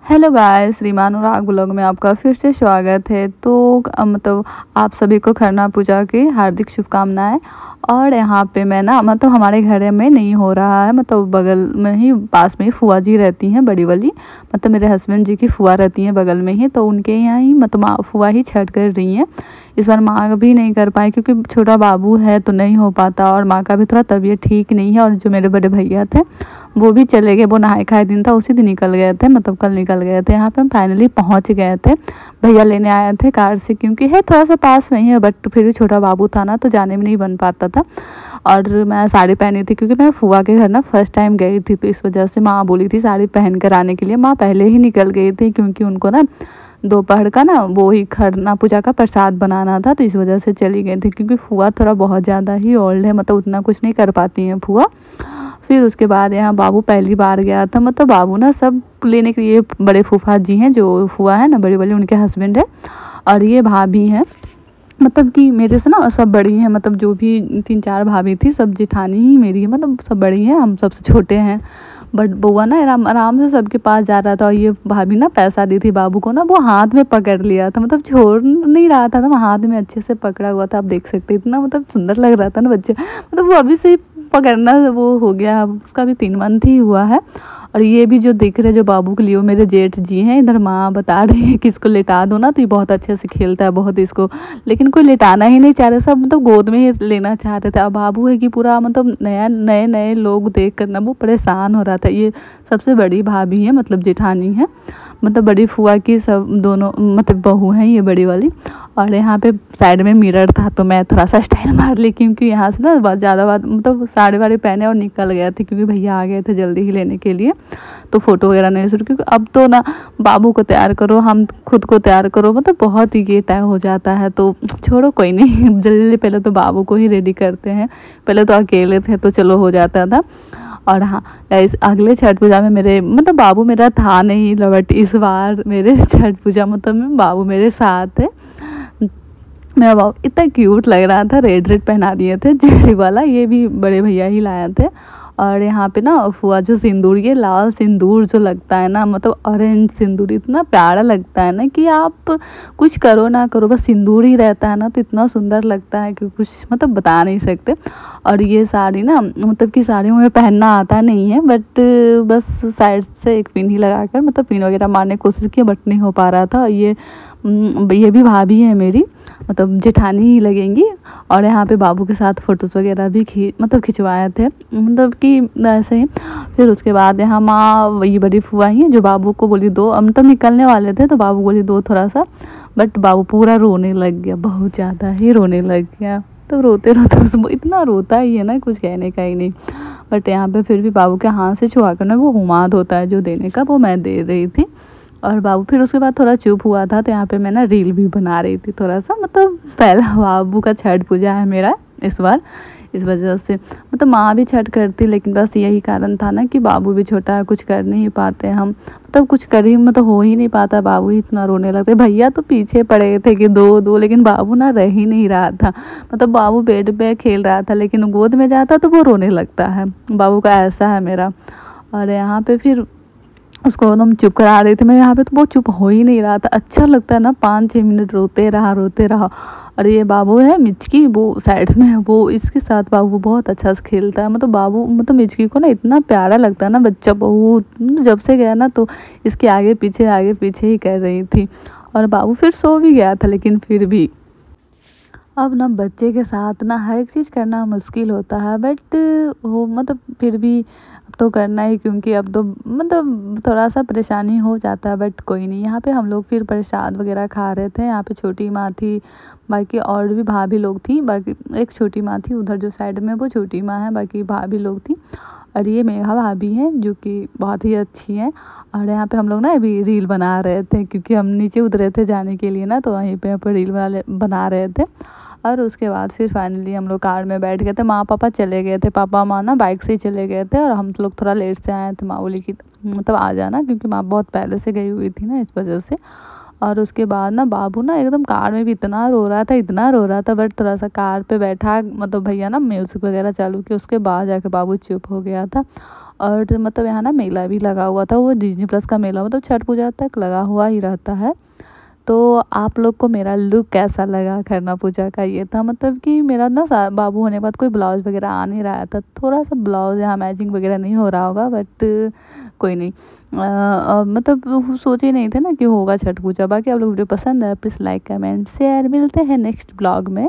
Hello guys, Reema अनुराग blog में आपका फिर से स्वागत है। तो मतलब आप सभी को खरना पूजा की हार्दिक शुभकामनाएं। और यहाँ पे मैं ना मतलब हमारे घर में नहीं हो रहा है, मतलब बगल में ही पास में ही फुआ जी रहती हैं बड़ी वाली, मतलब मेरे हस्बैंड जी की फुआ रहती हैं बगल में ही, तो उनके यहाँ ही मतलब माँ फुआ ही छठ कर रही हैं। इस बार माँ भी नहीं कर पाई क्योंकि छोटा बाबू है तो नहीं हो पाता, और माँ का भी थोड़ा तबीयत ठीक नहीं है। और जो मेरे बड़े भैया थे वो भी चले गए, वो नहाए खाए दिन था उसी दिन निकल गए थे, मतलब कल निकल गए थे। यहाँ पे हम फाइनली पहुँच गए थे, भैया लेने आए थे कार से, क्योंकि है थोड़ा सा पास में ही है, बट फिर भी छोटा बाबू था ना तो जाने में नहीं बन पाता था। और मैं साड़ी पहनी थी क्योंकि मैं फुआ के घर ना फर्स्ट टाइम गई थी, तो इस वजह से माँ बोली थी साड़ी पहन कर आने के लिए। माँ पहले ही निकल गई थी क्योंकि उनको ना दोपहर का ना वो ही खरना पूजा का प्रसाद बनाना था, तो इस वजह से चली गई थी। क्योंकि फुआ थोड़ा बहुत ज़्यादा ही ओल्ड है, मतलब उतना कुछ नहीं कर पाती हैं फुआ। फिर उसके बाद यहाँ बाबू पहली बार गया था, मतलब बाबू ना सब लेने के लिए, बड़े फूफा जी हैं जो फुआ है ना बड़ी वाली, उनके हस्बैंड है, और ये भाभी हैं, मतलब कि मेरे से ना सब बड़ी हैं, मतलब जो भी 3-4 भाभी थी सब जेठानी ही मेरी है, मतलब सब बड़ी हैं, हम सबसे छोटे हैं। बट बउआ ना आराम आराम से सबके पास जा रहा था, और ये भाभी ना पैसा दी थी बाबू को ना, वो हाथ में पकड़ लिया था, मतलब छोड़ नहीं रहा था ना, वो हाथ में अच्छे से पकड़ा हुआ था। आप देख सकते इतना मतलब सुंदर लग रहा था ना बच्चे, मतलब वो अभी से पकड़ना वो हो गया, उसका भी 3 मंथ ही हुआ है। और ये भी जो दिख रहे जो बाबू के लिए, वो मेरे जेठ जी हैं। इधर माँ बता रही है कि इसको लेटा दो ना, तो ये बहुत अच्छे से खेलता है बहुत इसको, लेकिन कोई लेटाना ही नहीं चाह रहे, सब मतलब गोद में ही लेना चाह रहे थे। अब बाबू है कि पूरा मतलब नए नए लोग देख कर ना वो परेशान हो रहा था। ये सबसे बड़ी भाभी है, मतलब जेठानी है, मतलब बड़ी फुआ की सब दोनों मतलब बहू हैं ये बड़ी वाली। और यहाँ पे साइड में मिरर था, तो मैं थोड़ा सा स्टाइल मार ली, क्योंकि यहाँ से ना बहुत ज़्यादा बात मतलब साड़ी वाड़ी पहने और निकल गए थे, क्योंकि भैया आ गए थे जल्दी ही लेने के लिए, तो फ़ोटो वगैरह नहीं शुरू। क्योंकि अब तो ना बाबू को तैयार करो, हम खुद को तैयार करो, मतलब बहुत ही ये तय हो जाता है। तो छोड़ो कोई नहीं, जल्दी पहले तो बाबू को ही रेडी करते हैं, पहले तो अकेले थे तो चलो हो जाता था। और हाँ इस अगले छठ पूजा में मेरे मतलब बाबू मेरा था नहीं, बट इस बार मेरे छठ पूजा मतलब में बाबू मेरे साथ है। मेरा बाबू इतना क्यूट लग रहा था, रेड रेड पहना दिए थे जेरी वाला, ये भी बड़े भैया ही लाए थे। और यहाँ पे ना फुआ जो सिंदूर, ये लाल सिंदूर जो लगता है ना, मतलब ऑरेंज सिंदूर इतना प्यारा लगता है ना कि आप कुछ करो ना करो बस सिंदूर ही रहता है ना, तो इतना सुंदर लगता है कि कुछ मतलब बता नहीं सकते। और ये साड़ी ना मतलब कि साड़ी मुझे पहनना आता नहीं है, बट बस साइड से एक पिन ही लगा कर मतलब पिन वगैरह मारने की कोशिश की, बट नहीं हो पा रहा था। ये भी भाभी है मेरी, मतलब जेठानी ही लगेंगी। और यहाँ पे बाबू के साथ फ़ोटोज़ वगैरह भी मतलब खिंचवाए थे, मतलब कि ऐसे ही। फिर उसके बाद यहाँ माँ वही बड़ी फुआ ही हैं जो बाबू को बोली दो, हम तो निकलने वाले थे तो बाबू बोली दो थोड़ा सा, बट बाबू पूरा रोने लग गया, बहुत ज़्यादा ही रोने लग गया। तो रोते रोते उसको इतना रोता ही है ना, कुछ कहने का ही नहीं। बट यहाँ पे फिर भी बाबू के हाथ से छुआ कर ना वो हुमाद होता है जो देने का, वो मैं दे रही थी। और बाबू फिर उसके बाद थोड़ा चुप हुआ था, तो यहाँ पे मैं ना रील भी बना रही थी थोड़ा सा, मतलब पहला बाबू का छठ पूजा है मेरा इस बार, इस वजह से मतलब माँ भी छठ करती, लेकिन बस यही कारण था ना कि बाबू भी छोटा है, कुछ कर नहीं पाते हम, मतलब कुछ कर ही मतलब हो ही नहीं पाता, बाबू ही इतना रोने लगते। भैया तो पीछे पड़े थे कि दो दो, लेकिन बाबू ना रह ही नहीं रहा था, मतलब बाबू बेड पे खेल रहा था, लेकिन गोद में जाता तो वो रोने लगता है, बाबू का ऐसा है मेरा। और यहाँ पे फिर उसको एकदम चुप करा रही थी मैं यहाँ पे, तो वो चुप हो ही नहीं रहा था। अच्छा लगता है ना, 5-6 मिनट रोते रहा रोते रहा। और ये बाबू है मिचकी, वो साइड्स में है, वो इसके साथ बाबू बहुत अच्छा से खेलता है, मतलब बाबू मतलब मिचकी को ना इतना प्यारा लगता है ना बच्चा, बहुत जब से गया ना तो इसके आगे पीछे ही कर रही थी। और बाबू फिर सो भी गया था, लेकिन फिर भी अब ना बच्चे के साथ ना हर एक चीज़ करना मुश्किल होता है, बट वो मतलब फिर भी अब तो करना ही, क्योंकि अब तो मतलब थोड़ा सा परेशानी हो जाता है, बट कोई नहीं। यहाँ पे हम लोग फिर प्रसाद वगैरह खा रहे थे, यहाँ पे छोटी माँ थी, बाकी और भी भाभी लोग थी, बाकी एक छोटी माँ थी उधर जो साइड में, वो छोटी माँ है, बाकी भाभी लोग थी। और ये मेघा भाभी हैं जो कि बहुत ही अच्छी हैं। और यहाँ पे हम लोग ना अभी रील बना रहे थे, क्योंकि हम नीचे उतरे थे जाने के लिए ना, तो वहीं पे रील बना रहे थे। और उसके बाद फिर फाइनली हम लोग कार में बैठ गए थे, माँ पापा चले गए थे, पापा माँ ना बाइक से ही चले गए थे, और हम लोग थोड़ा लेट से आए थे। माँ बोली कि मतलब आ जाना, क्योंकि माँ बहुत पहले से गई हुई थी ना, इस वजह से। और उसके बाद ना बाबू ना एकदम कार में भी इतना रो रहा था, इतना रो रहा था, बट थोड़ा सा कार पे बैठा मतलब भैया ना म्यूज़िक वगैरह चालू किया, उसके बाद जाके बाबू चुप हो गया था। और मतलब यहाँ ना मेला भी लगा हुआ था, वो डिज़नी प्लस का मेला मतलब छठ पूजा तक लगा हुआ ही रहता है। तो आप लोग को मेरा लुक कैसा लगा खरना पूजा का, ये था मतलब कि मेरा ना बाबू होने के बाद कोई ब्लाउज़ वगैरह आ नहीं रहा था, थोड़ा सा ब्लाउज़ यहाँ मैचिंग वगैरह नहीं हो रहा होगा, बट कोई नहीं। मतलब सोचे नहीं थे ना कि होगा छठ पूजा। बाकी आप लोग वीडियो पसंद है प्लीज़ लाइक कमेंट शेयर, मिलते हैं नेक्स्ट ब्लॉग में।